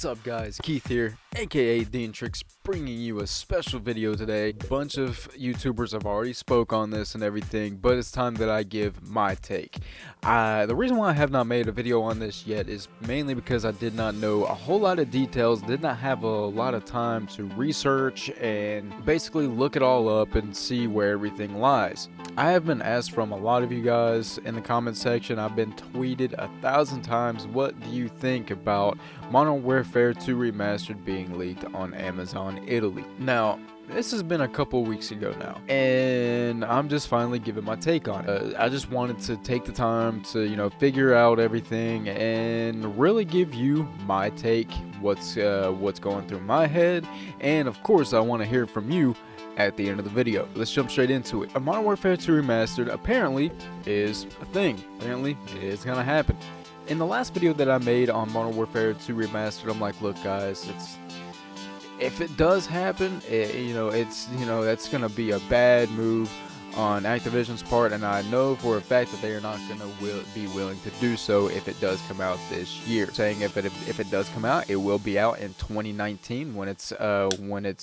up guys, Keith here, aka DiENTR, bringing you a special video today. A bunch of YouTubers have already spoke on this and everything, but it's time that I give my take. The reason why I have not made a video on this yet is mainly because I did not know a whole lot of details, did not have a lot of time to research and basically look it all up and see where everything lies. I have been asked from a lot of you guys in the comment section, I've been tweeted 1,000 times, what do you think about Modern Warfare 2 Remastered being leaked on Amazon Italy? Now, this has been a couple weeks ago now, and I'm just finally giving my take on it. I just wanted to take the time to, figure out everything and really give you my take, what's going through my head, and of course, I want to hear from you at the end of the video. Let's jump straight into it. A Modern Warfare 2 Remastered apparently is a thing. Apparently, it is gonna happen. In the last video that I made on Modern Warfare 2 Remastered, I'm like, look guys, if it does happen, that's gonna be a bad move on Activision's part, and I know for a fact that they are not gonna be willing to do so if it does come out this year. Saying if it does come out, it will be out in 2019 when it's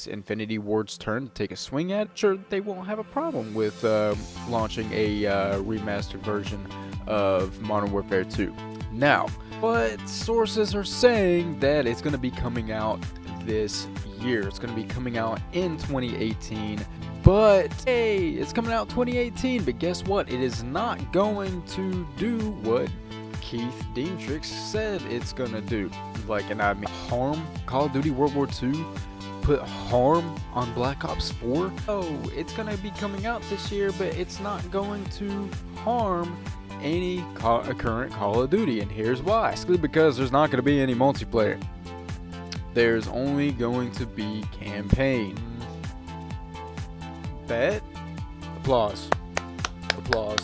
Infinity Ward's turn to take a swing at. Sure, they won't have a problem with launching a remastered version of Modern Warfare 2. Now, but sources are saying that it's gonna be coming out this year. It's gonna be coming out in 2018. But hey, it's coming out 2018, but guess what? It is not going to do what Keith DiENTR said it's gonna do. Harm Call of Duty World War II, put harm on Black Ops 4. Oh, it's gonna be coming out this year, but it's not going to harm any current Call of Duty, and here's why. Basically because there's not gonna be any multiplayer. There's only going to be campaign. Bet? Applause. Applause.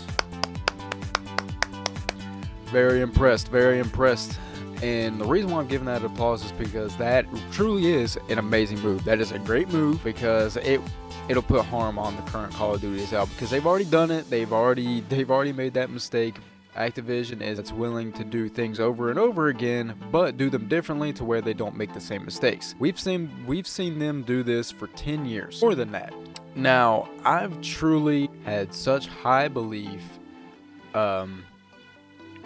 Very impressed, very impressed. And the reason why I'm giving that applause is because that truly is an amazing move. That is a great move because it'll put harm on the current Call of Duty out, because they've already done it. They've already made that mistake. Activision is willing to do things over and over again, but do them differently to where they don't make the same mistakes. We've seen them do this for 10 years, more than that. Now, I've truly had such high belief in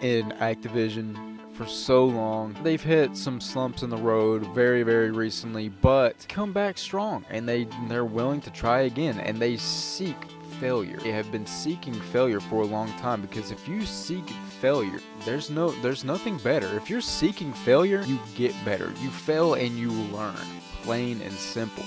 Activision for so long. They've hit some slumps in the road very, very recently, but come back strong, and they're willing to try again, and they seek failure. They have been seeking failure for a long time, because if you seek failure, there's nothing better. If you're seeking failure, you get better. You fail and you learn. Plain and simple.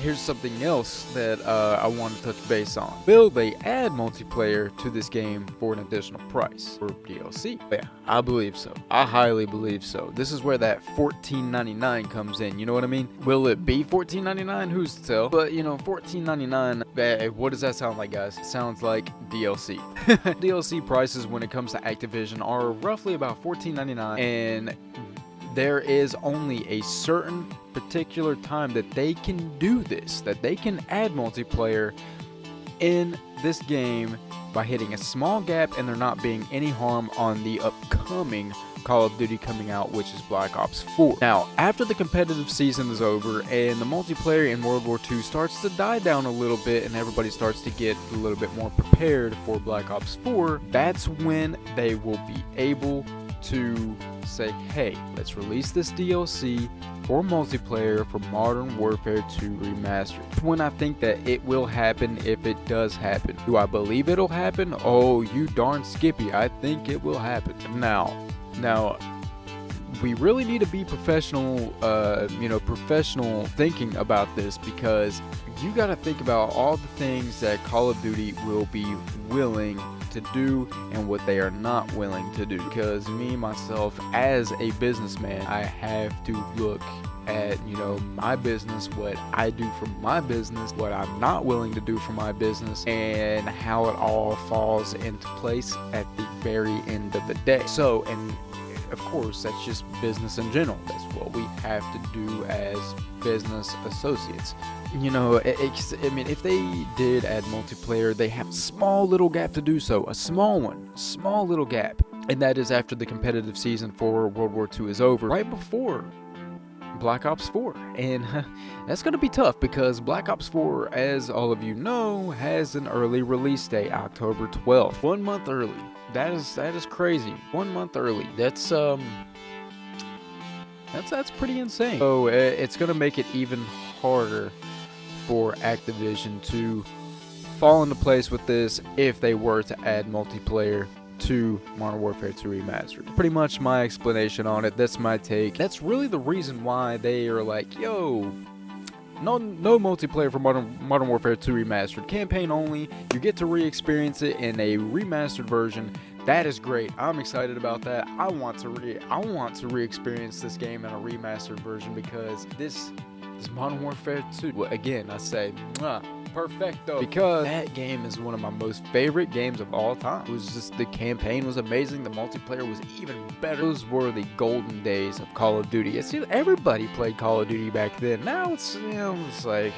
Here's something else that I want to touch base on. Will they add multiplayer to this game for an additional price or DLC? Yeah, I believe so. I highly believe so. This is where that $14.99 comes in. You know what I mean? Will it be $14.99? Who's to tell? But $14.99. What does that sound like, guys? It sounds like DLC. DLC prices when it comes to Activision are roughly about $14.99, and there is only a certain particular time that they can do this, that they can add multiplayer in this game by hitting a small gap and there not being any harm on the upcoming Call of Duty coming out, which is Black Ops 4. Now, after the competitive season is over and the multiplayer in World War II starts to die down a little bit and everybody starts to get a little bit more prepared for Black Ops 4, that's when they will be able to say, hey, let's release this DLC for multiplayer for Modern Warfare 2 Remastered. When I think that it will happen, if it does happen. Do I believe it'll happen? Oh, you darn Skippy, I think it will happen. Now, we really need to be professional, professional thinking about this, because you got to think about all the things that Call of Duty will be willing to do and what they are not willing to do. Because me, myself, as a businessman, I have to look at, my business, what I do for my business, what I'm not willing to do for my business, and how it all falls into place at the very end of the day. So, and of course, that's just business in general. That's what we have to do as business associates. If they did add multiplayer, they have a small little gap to do so. A small one. Small little gap. and that is after the competitive season for World War II is over, right before Black Ops 4. And that's going to be tough because Black Ops 4, as all of you know, has an early release date, October 12th. 1 month early. That is crazy. 1 month early. That's pretty insane. So it's going to make it even harder for Activision to fall into place with this if they were to add multiplayer to Modern Warfare 2 Remastered. Pretty much my explanation on it. That's my take. That's really the reason why they are like, yo, no multiplayer for Modern Warfare 2 Remastered. Campaign only. You get to re-experience it in a remastered version. That is great. I'm excited about that. I want to re-experience this game in a remastered version because this is Modern Warfare 2. Well, again, I say, perfecto, because that game is one of my most favorite games of all time. It was just, the campaign was amazing, the multiplayer was even better. Those were the golden days of Call of Duty. It's, everybody played Call of Duty back then. Now it's, it's like,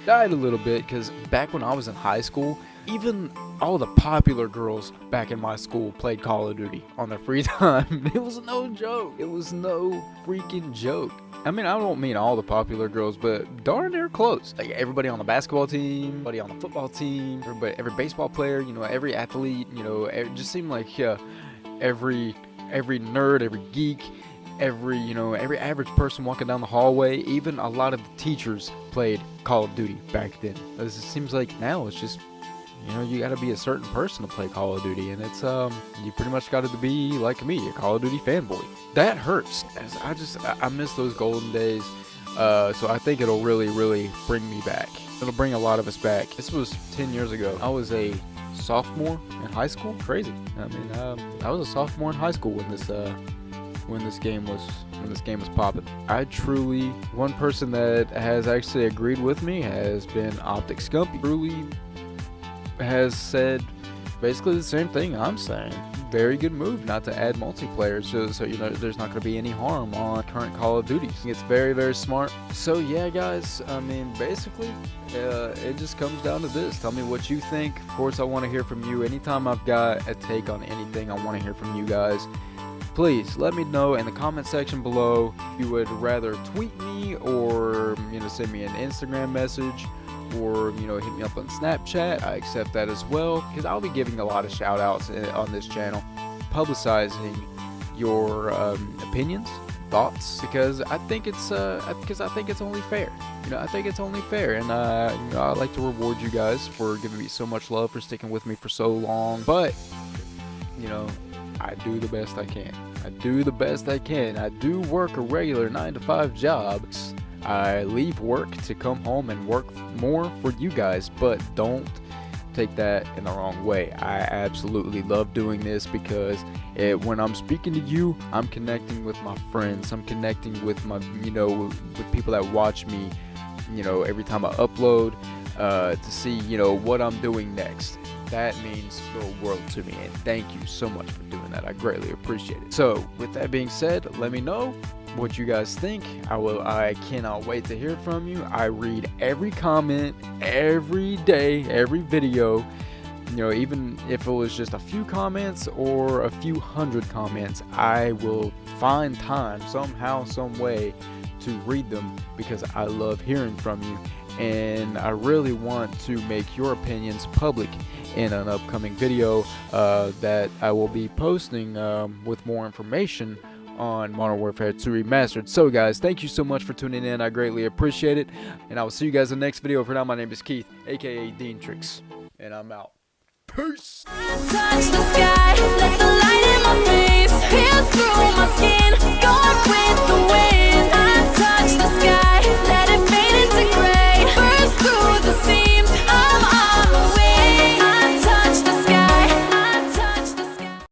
died a little bit, because back when I was in high school, even all the popular girls back in my school played Call of Duty on their free time. It was no joke. It was no freaking joke. I mean, I don't mean all the popular girls, but darn near close. Like everybody on the basketball team, everybody on the football team, every baseball player, every athlete, it just seemed like every nerd, every geek, every average person walking down the hallway, even a lot of the teachers played Call of Duty back then. It seems like now it's just, you got to be a certain person to play Call of Duty, and it's you pretty much got to be like me, a Call of Duty fanboy. That hurts. I miss those golden days. So I think it'll really bring me back. It'll bring a lot of us back. This was 10 years ago. I was a sophomore in high school. Crazy. I mean, I was a sophomore in high school when this game was popping. One person that has actually agreed with me has been Optic Scumpy. Truly has said basically the same thing I'm saying. Very good move not to add multiplayer, so there's not going to be any harm on current Call of Duty. It's very smart. So yeah, guys, I mean, basically it just comes down to this. Tell me what you think. Of course, I want to hear from you. Anytime I've got a take on anything, I want to hear from you guys. Please let me know in the comment section below. You would rather tweet me or send me an Instagram message, or hit me up on Snapchat. I accept that as well, because I'll be giving a lot of shout outs on this channel, publicizing your opinions, thoughts, because I think it's only fair. I think it's only fair, and I'd like to reward you guys for giving me so much love, for sticking with me for so long. But I do the best I can. I do work a regular 9-to-5 job. I leave work to come home and work more for you guys, but don't take that in the wrong way. I absolutely love doing this because when I'm speaking to you, I'm connecting with my friends. I'm connecting with my, with people that watch me, every time I upload, to see, what I'm doing next. That means the world to me, and thank you so much for doing that. I greatly appreciate it. So with that being said, let me know what you guys think. I cannot wait to hear from you. I read every comment every day, every video. Even if it was just a few comments or a few hundred comments, I will find time somehow, some way to read them, because I love hearing from you, and I really want to make your opinions public in an upcoming video that I will be posting with more information on Modern Warfare 2 Remastered. So guys, thank you so much for tuning in. I greatly appreciate it, and I will see you guys in the next video. For now, my name is Keith, aka DiENTR, and I'm out. Peace. Touch the sky, let the light in my face pierce through my skin. Go